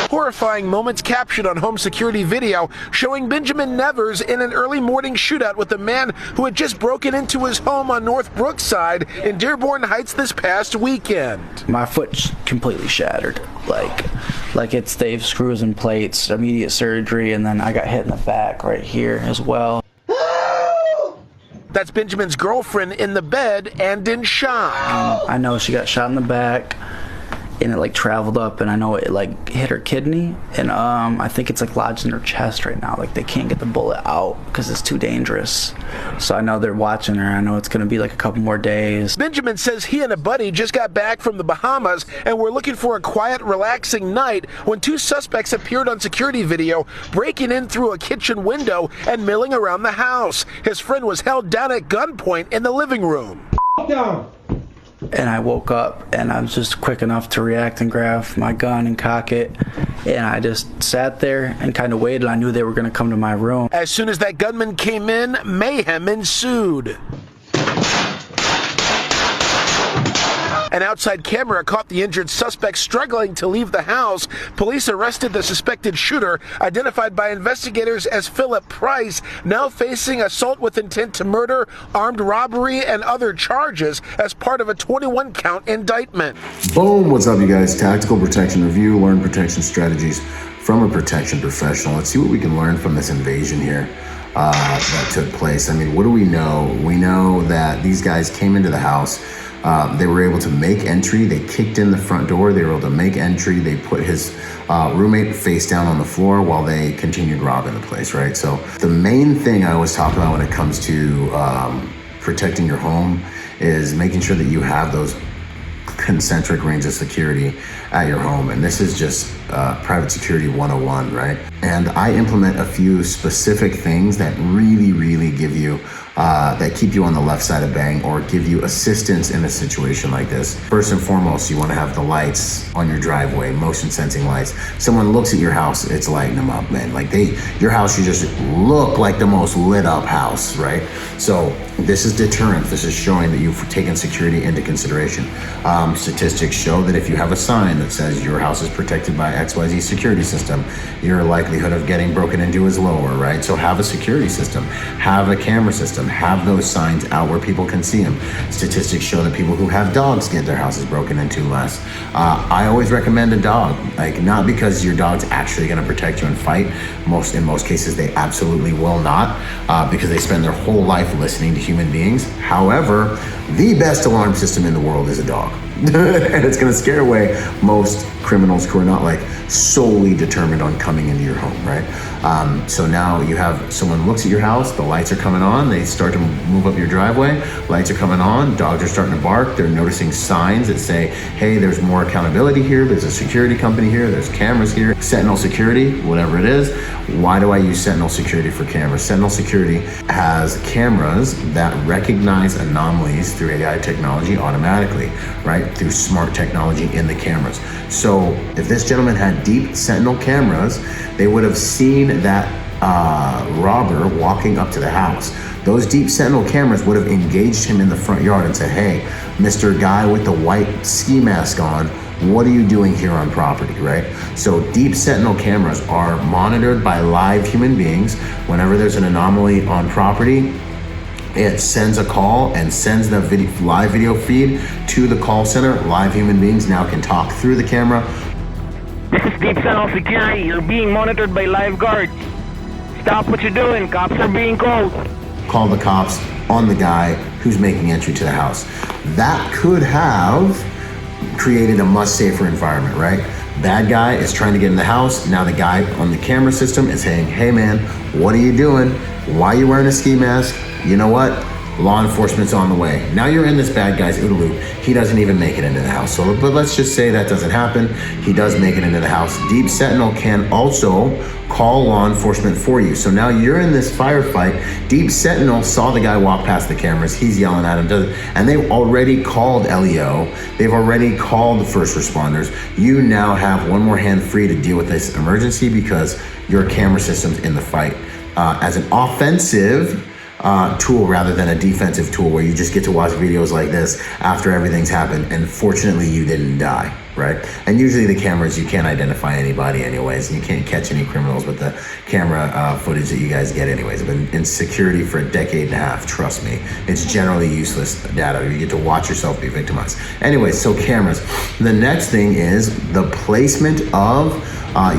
Horrifying moments captured on home security video showing Benjamin Nevers in an early morning shootout with a man who had just broken into his home on North Brookside in Dearborn Heights this past weekend. My foot's completely shattered. Like it's they've screws and plates, immediate surgery, and then I got hit in the back right here as well. That's Benjamin's girlfriend in the bed and in shock. I know she got shot in the back, and it like traveled up, and I know it like hit her kidney, and I think it's like lodged in her chest right now. Like they can't get the bullet out because it's too dangerous. So I know they're watching her. I know it's gonna be like a couple more days. Benjamin says he and a buddy just got back from the Bahamas and were looking for a quiet, relaxing night when two suspects appeared on security video, breaking in through a kitchen window and milling around the house. His friend was held down at gunpoint in the living room. Down. And I woke up, and I was just quick enough to react and grab my gun and cock it. And I just sat there and kind of waited. I knew they were going to come to my room. As soon as that gunman came in, mayhem ensued. An outside camera caught the injured suspect struggling to leave the house. Police arrested the suspected shooter, identified by investigators as Philip Price, now facing assault with intent to murder, armed robbery, and other charges as part of a 21-count indictment. Boom! What's up, you guys? Tactical Protection Review, learn protection strategies from a protection professional. Let's see what we can learn from this invasion here that took place. I mean, what do we know? We know that these guys came into the house. They were able to make entry. They kicked in the front door. They were able to make entry. They put his roommate face down on the floor while they continued robbing the place, right? So the main thing I always talk about when it comes to protecting your home is making sure that you have those concentric rings of security at your home. And this is just private security 101, right? And I implement a few specific things that really give you that keep you on the left side of bang or give you assistance in a situation like this. First and foremost, you want to have the lights on your driveway, motion sensing lights. Someone looks at your house, it's lighting them up, man. Like your house should just look like the most lit up house, right? So this is deterrent. This is showing that you've taken security into consideration. Statistics show that if you have a sign that says your house is protected by XYZ security system, your likelihood of getting broken into is lower, right? So have a security system, have a camera system, have those signs out where people can see them. Statistics show that people who have dogs get their houses broken into less. I always recommend a dog, like not because your dog's actually gonna protect you and fight. In most cases, they absolutely will not because they spend their whole life listening to human beings. However, the best alarm system in the world is a dog. And it's gonna scare away most criminals who are not like solely determined on coming into your home, right? So now you have someone looks at your house, the lights are coming on, they start to move up your driveway, lights are coming on, dogs are starting to bark, they're noticing signs that say, hey, there's more accountability here, there's a security company here, there's cameras here, Sentinel security, whatever it is. Why do I use Sentinel security for cameras? Sentinel security has cameras that recognize anomalies through AI technology automatically, right? Through smart technology in the cameras. So if this gentleman had deep Sentinel cameras, they would have seen that robber walking up to the house. Those deep Sentinel cameras would have engaged him in the front yard and said, hey, Mr. Guy with the white ski mask on, what are you doing here on property, right? So deep Sentinel cameras are monitored by live human beings. Whenever there's an anomaly on property, it sends a call and sends the live video feed to the call center. Live human beings now can talk through the camera. This is Deep Sentinel Security. You're being monitored by live guards. Stop what you're doing. Cops are being called. Call the cops on the guy who's making entry to the house. That could have created a much safer environment, right? Bad guy is trying to get in the house. Now the guy on the camera system is saying, hey man, what are you doing? Why are you wearing a ski mask? You know what? Law enforcement's on the way. Now you're in this bad guy's OODA loop. He doesn't even make it into the house. So, but let's just say that doesn't happen. He does make it into the house. Deep Sentinel can also call law enforcement for you. So now you're in this firefight. Deep Sentinel saw the guy walk past the cameras. He's yelling at him, and they've already called LEO. They've already called the first responders. You now have one more hand free to deal with this emergency because your camera system's in the fight. As an offensive tool rather than a defensive tool where you just get to watch videos like this after everything's happened and fortunately you didn't die, right? And usually the cameras, you can't identify anybody anyways, and you can't catch any criminals with the camera footage that you guys get anyways. I've been in security for a decade and a half, trust me. It's generally useless data. You get to watch yourself be victimized. Anyways, so cameras. The next thing is the placement of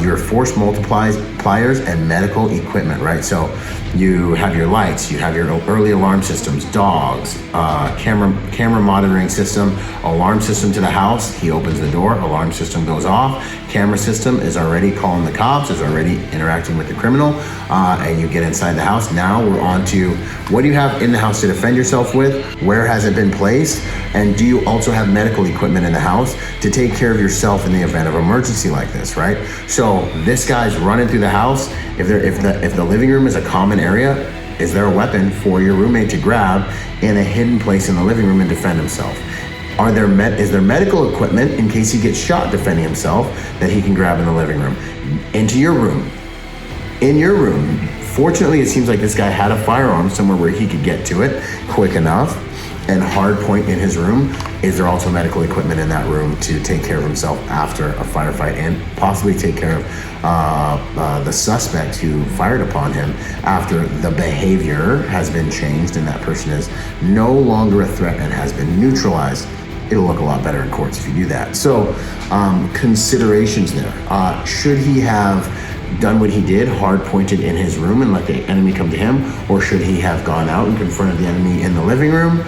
your force multipliers and medical equipment, right? So you have your lights, you have your early alarm systems, dogs, camera monitoring system, alarm system to the house. He opens the door, alarm system goes off, camera system is already calling the cops, is already interacting with the criminal, and you get inside the house. Now we're on to what do you have in the house to defend yourself with? Where has it been placed? And do you also have medical equipment in the house to take care of yourself in the event of emergency like this, right? So this guy's running through the house. If the living room is a common area, is there a weapon for your roommate to grab in a hidden place in the living room and defend himself? Is there medical equipment in case he gets shot defending himself that he can grab in the living room? Into your room. In your room. Fortunately, it seems like this guy had a firearm somewhere where he could get to it quick enough. And hard point in his room, is there also medical equipment in that room to take care of himself after a firefight and possibly take care of the suspect who fired upon him after the behavior has been changed and that person is no longer a threat and has been neutralized? It'll look a lot better in courts if you do that. So considerations there. Should he have done what he did, hard pointed in his room and let the enemy come to him, or should he have gone out and confronted the enemy in the living room?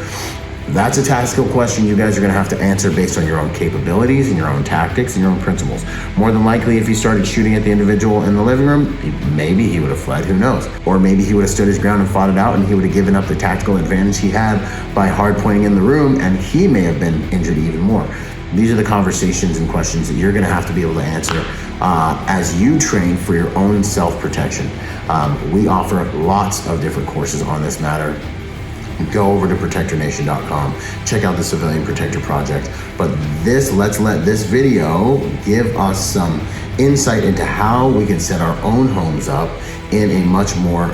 That's a tactical question you guys are gonna have to answer based on your own capabilities and your own tactics and your own principles. More than likely, if he started shooting at the individual in the living room, maybe he would have fled, who knows? Or maybe he would have stood his ground and fought it out and he would have given up the tactical advantage he had by hard pointing in the room, and he may have been injured even more. These are the conversations and questions that you're gonna have to be able to answer as you train for your own self-protection. We offer lots of different courses on this matter. Go over to protectornation.com, check out the Civilian Protector Project. But let's let this video give us some insight into how we can set our own homes up in a much more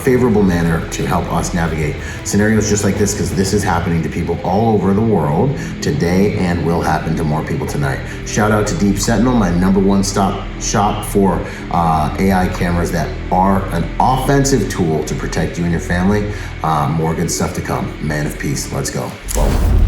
favorable manner to help us navigate scenarios just like this, because this is happening to people all over the world today and will happen to more people tonight. Shout out to Deep Sentinel, my #1 stop shop for AI cameras that are an offensive tool to protect you and your family. More good stuff to come. Man of peace, let's go. Whoa.